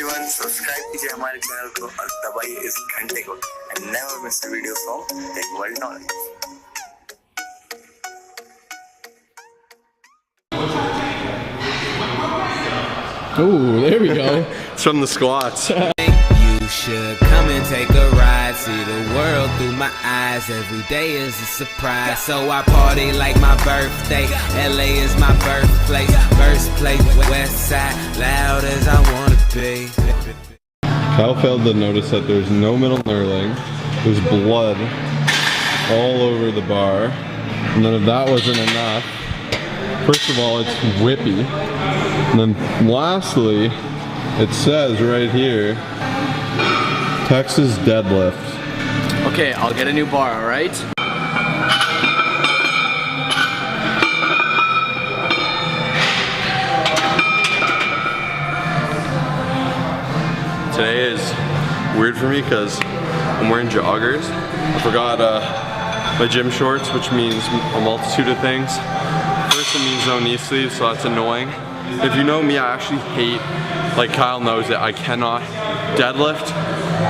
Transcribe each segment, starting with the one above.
everyone, subscribe कीजिए हमारे channel को और दबाइए इस घंटे को and never miss a video from Tech World Knowledge. Oh, there we go. It's from the squats. You should come and take a ride, see the world through my eyes. Every day is a surprise, so I party like my birthday. LA is my birthplace, west side, loud as I wanna be. Kyle failed to notice that there's no middle knurling. There's blood all over the bar. And then if that wasn't enough, first of all, it's whippy. And then lastly, it says right here, Texas deadlift. Okay, I'll get a new bar, alright? Today is weird for me because I'm wearing joggers. I forgot my gym shorts, which means a multitude of things. First, it means no knee sleeves, so that's annoying. If you know me, I actually hate, like Kyle knows it, I cannot deadlift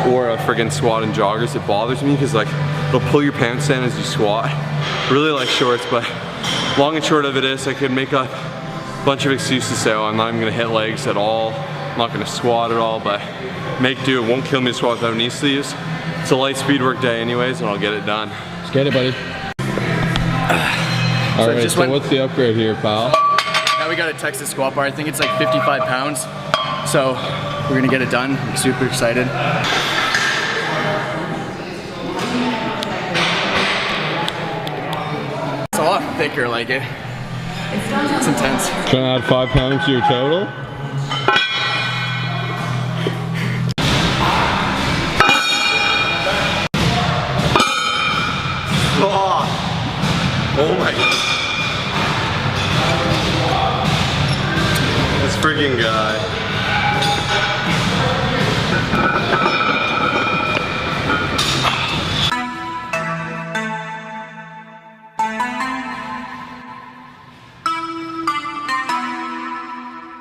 or a friggin' squat in joggers. It bothers me because like it'll pull your pants down as you squat. I really like shorts, but long and short of it is I could make a bunch of excuses, so I'm not even gonna hit legs at all. I'm not gonna squat at all, but make do. It won't kill me to squat without knee sleeves. It's a light speed work day anyways, and I'll get it done. Let's get it, buddy. Alright, so what's the upgrade here, pal? Now we got a Texas squat bar. I think it's like 55 pounds. So we're gonna get it done. I'm super excited. It's a lot thicker, like it. It's intense. Trying to add 5 pounds to your total? Oh my god. This freaking guy.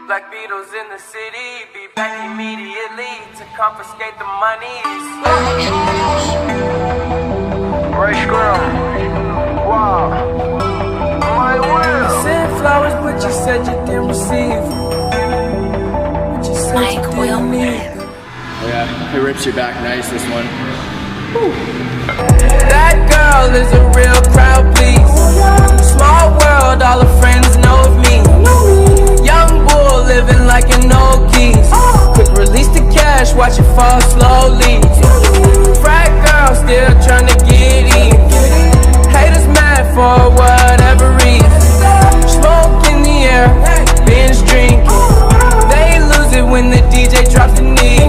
Black Beatles in the city, be back immediately to confiscate the monies. Right girl, wow, my will. Sent flowers, but you said you didn't receive. But you said you didn't need. Oh yeah, it rips your back nice, this one. Woo. That girl is a real crowd, please. Small world, all her friends know of me. Young bull living like an old geese. Quick release the cash, watch it fall slowly. Frat girl still trying to get in. Haters mad for whatever reason. Smoke in the air, binge drinking. They lose it when the DJ drops the knee.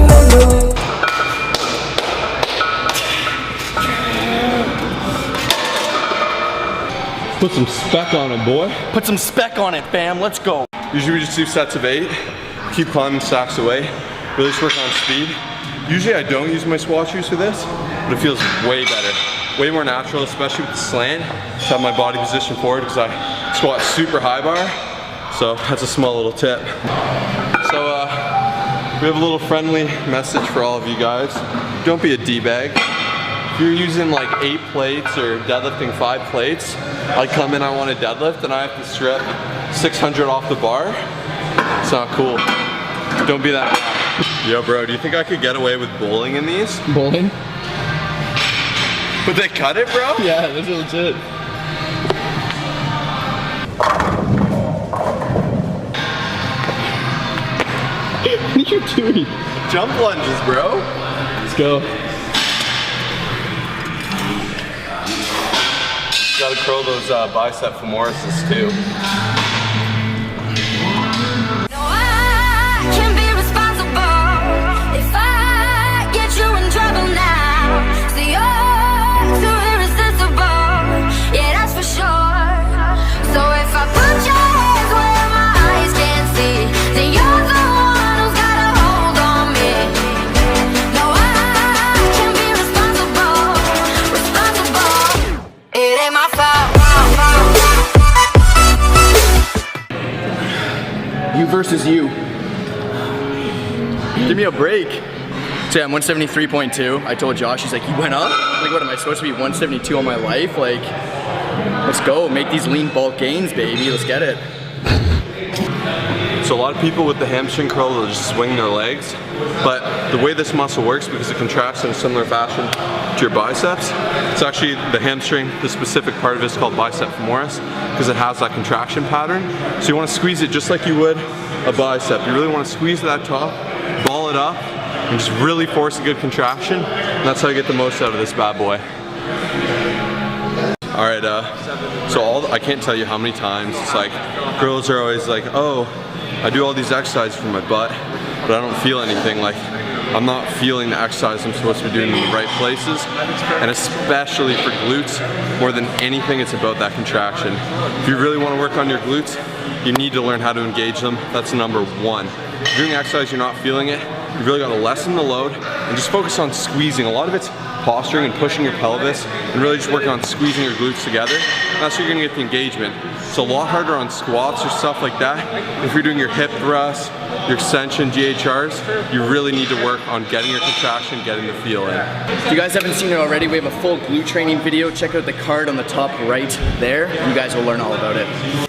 Put some spec on it, boy. Put some spec on it, fam. Let's go. Usually we just do sets of 8, keep climbing stacks away, really just work on speed. Usually I don't use my squat shoes for this, but it feels way better. Way more natural, especially with the slant, to have my body position forward because I squat super high bar. So that's a small little tip. So we have a little friendly message for all of you guys. Don't be a D-bag. If you're using like 8 plates or deadlifting 5 plates, I come in, I want a deadlift, and I have to strip 600 off the bar. It's not cool. Don't be that guy. Yo bro, do you think I could get away with bowling in these? Bowling? Would they cut it, bro? Yeah, this is legit. What are you doing? Jump lunges, bro. Let's go. Gotta curl those bicep femorosis too. No, I can be responsible if I get you in trouble now. See, you're too irresistible, yeah, that's for sure. So if I put your hands where my eyes can't see, then you're the one who's got a hold on me. No, I can be responsible. It ain't my fault. You versus you. Give me a break. So yeah, I'm 173.2. I told Josh, he's like, you went up? Like, what, am I supposed to be 172 all my life? Like, let's go, make these lean bulk gains, baby, let's get it. So a lot of people with the hamstring curl, they'll just swing their legs. But the way this muscle works, because it contracts in a similar fashion to your biceps, it's actually the hamstring, the specific part of it is called bicep femoris, because it has that contraction pattern. So you want to squeeze it just like you would a bicep. You really want to squeeze that top, ball it up, and just really force a good contraction. And that's how you get the most out of this bad boy. All right, so I can't tell you how many times it's like, girls are always like, oh, I do all these exercises for my butt, but I don't feel anything. Like, I'm not feeling the exercise I'm supposed to be doing in the right places. And especially for glutes, more than anything, it's about that contraction. If you really want to work on your glutes, you need to learn how to engage them. That's number one. If you're doing exercise, you're not feeling it, you've really got to lessen the load and just focus on squeezing. A lot of it's posturing and pushing your pelvis and really just working on squeezing your glutes together. That's where you're gonna get the engagement. It's a lot harder on squats or stuff like that. If you're doing your hip thrusts, your extension, GHRs, you really need to work on getting your contraction, getting the feel in. If you guys haven't seen it already, we have a full glute training video. Check out the card on the top right there. You guys will learn all about it.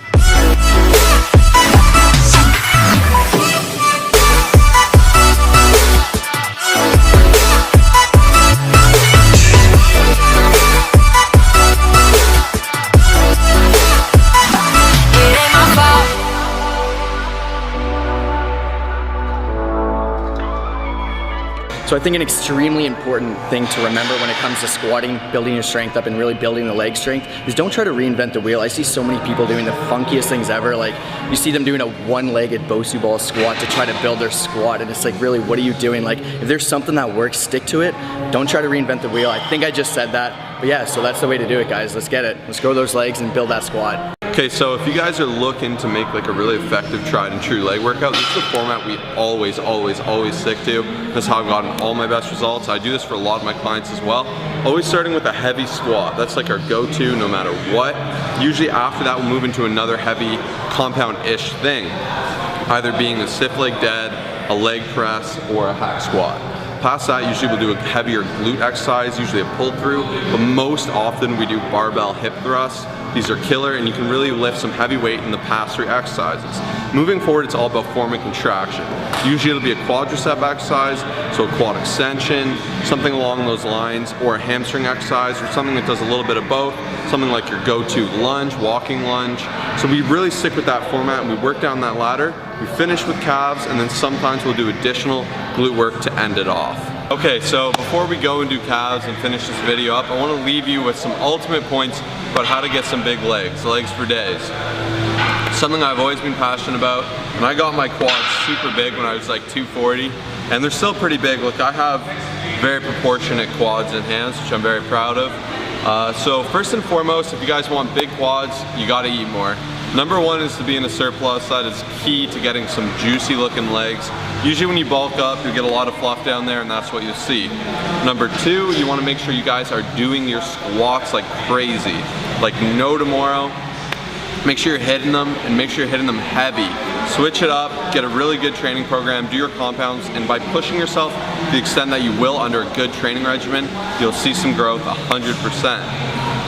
So I think an extremely important thing to remember when it comes to squatting, building your strength up and really building the leg strength is don't try to reinvent the wheel. I see so many people doing the funkiest things ever. Like, you see them doing a one-legged Bosu ball squat to try to build their squat, and it's like, really, what are you doing? Like, if there's something that works, stick to it. Don't try to reinvent the wheel. I think I just said that, but yeah, so that's the way to do it, guys. Let's get it. Let's grow those legs and build that squat. Okay, so if you guys are looking to make like a really effective tried and true leg workout, this is the format we always stick to. That's how I've gotten all my best results. I do this for a lot of my clients as well. Always starting with a heavy squat. That's like our go-to no matter what. Usually after that, we'll move into another heavy compound-ish thing. Either being a stiff leg dead, a leg press, or a hack squat. Past that, usually we'll do a heavier glute exercise, usually a pull through, but most often we do barbell hip thrusts. These are killer, and you can really lift some heavy weight in the past three exercises. Moving forward, it's all about form and contraction. Usually it'll be a quadricep exercise, so a quad extension, something along those lines, or a hamstring exercise, or something that does a little bit of both, something like your go-to lunge, walking lunge. So we really stick with that format, and we work down that ladder. We finish with calves, and then sometimes we'll do additional glute work to end it off. Okay, so before we go and do calves and finish this video up, I want to leave you with some ultimate points about how to get some big legs for days. Something I've always been passionate about, and I got my quads super big when I was like 240, and they're still pretty big. Look, I have very proportionate quads and hands, which I'm very proud of. So first and foremost, if you guys want big quads, you gotta eat more. Number one is to be in a surplus. That is key to getting some juicy looking legs. Usually when you bulk up, you get a lot of fluff down there, and that's what you'll see. Number two, you wanna make sure you guys are doing your squats like crazy. Like no tomorrow. Make sure you're hitting them, and make sure you're hitting them heavy. Switch it up, get a really good training program, do your compounds, and by pushing yourself to the extent that you will under a good training regimen, you'll see some growth 100%.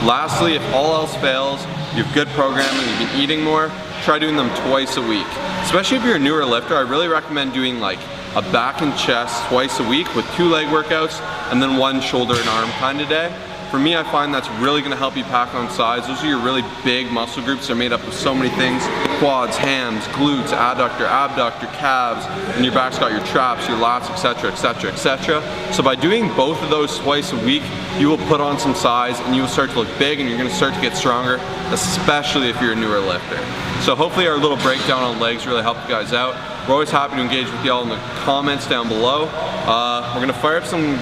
Lastly, if all else fails, you have good programming, you've been eating more, try doing them twice a week. Especially if you're a newer lifter, I really recommend doing like a back and chest twice a week with 2 leg workouts and then 1 shoulder and arm kind of day. For me, I find that's really gonna help you pack on size. Those are your really big muscle groups. They're made up of so many things: quads, hams, glutes, adductor, abductor, calves, and your back's got your traps, your lats, etc., etc., etc. So by doing both of those twice a week, you will put on some size and you will start to look big, and you're gonna start to get stronger, especially if you're a newer lifter. So hopefully our little breakdown on legs really helped you guys out. We're always happy to engage with y'all in the comments down below. We're gonna fire up some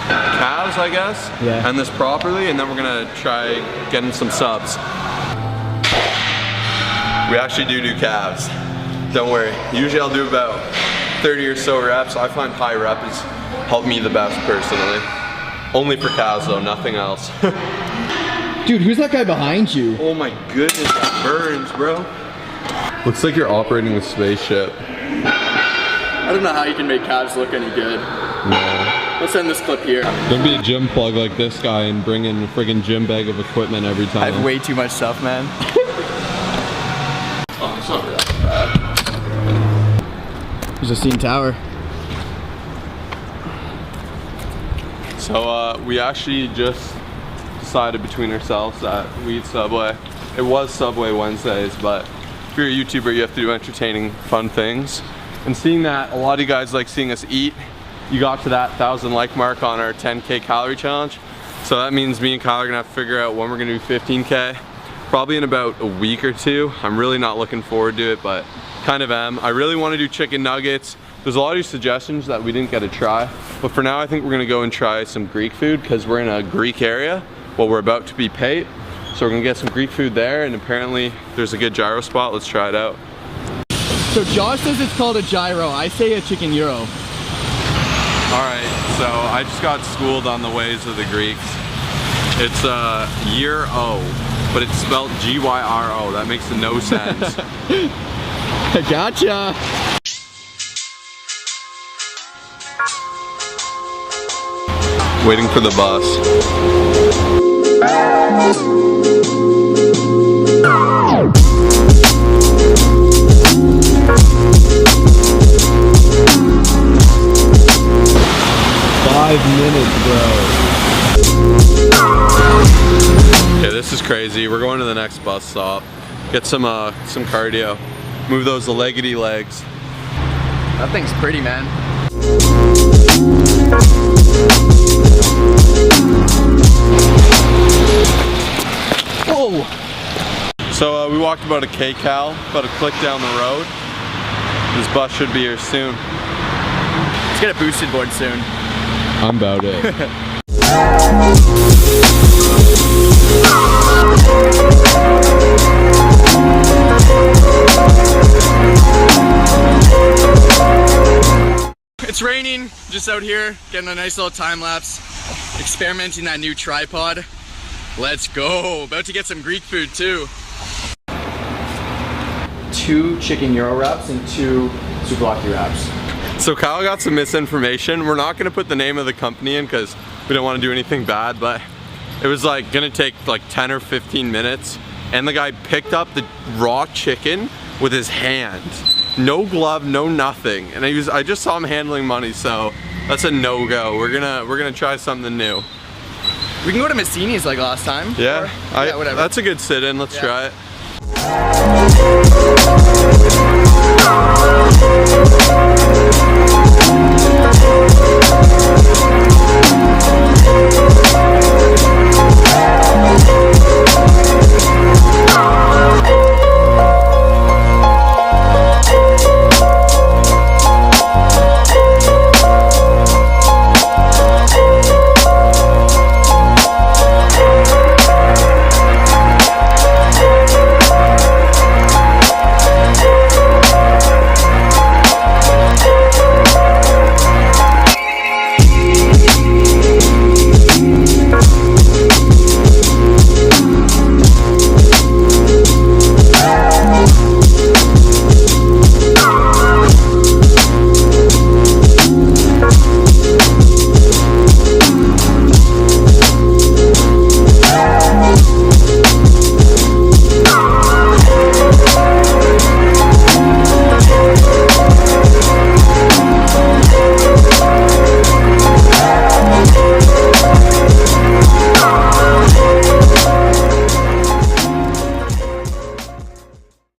calves, I guess, and this properly, and then we're gonna try getting some subs. We actually do calves. Don't worry. Usually I'll do about 30 or so reps. I find high rep has helped me the best personally. Only for calves though, nothing else. Dude, who's that guy behind you? Oh my goodness, that burns, bro. Looks like you're operating a spaceship. I don't know how you can make calves look any good. No. Let's end this clip here. Don't be a gym plug like this guy and bring in a friggin' gym bag of equipment every time. I have way too much stuff, man. Oh, it's not that bad. There's a CN Tower. So we actually just decided between ourselves that we eat Subway. It was Subway Wednesdays, but if you're a YouTuber, you have to do entertaining, fun things. And seeing that a lot of you guys like seeing us eat, you got to that 1,000 like mark on our 10K calorie challenge. So that means me and Kyle are gonna have to figure out when we're gonna do 15K. Probably in about a week or two. I'm really not looking forward to it, but kind of am. I really want to do chicken nuggets. There's a lot of these suggestions that we didn't get to try, but for now I think we're gonna go and try some Greek food because we're in a Greek area. Well, we're about to be paid, so we're gonna get some Greek food there, and apparently there's a good gyro spot. Let's try it out. So Josh says it's called a gyro. I say a chicken euro. Alright, so I just got schooled on the ways of the Greeks. It's year O, but it's spelled G-Y-R-O. That makes no sense. I gotcha. Waiting for the bus. Okay, this is crazy. We're going to the next bus stop. Get some cardio. Move those leggedy legs. That thing's pretty, man. Whoa! So we walked about a kcal, about a click down the road. This bus should be here soon. Let's get a boosted board soon. I'm about it. It's raining, just out here, getting a nice little time lapse, experimenting that new tripod. Let's go, about to get some Greek food too. 2 chicken euro wraps and 2 souvlaki wraps. So Kyle got some misinformation. We're not gonna put the name of the company in because we don't want to do anything bad, but it was like gonna take like 10 or 15 minutes, and the guy picked up the raw chicken with his hand. No glove, no nothing. And I just saw him handling money, so that's a no-go. We're gonna try something new. We can go to Massini's like last time. Yeah, yeah, whatever. That's a good sit-in. Let's try it.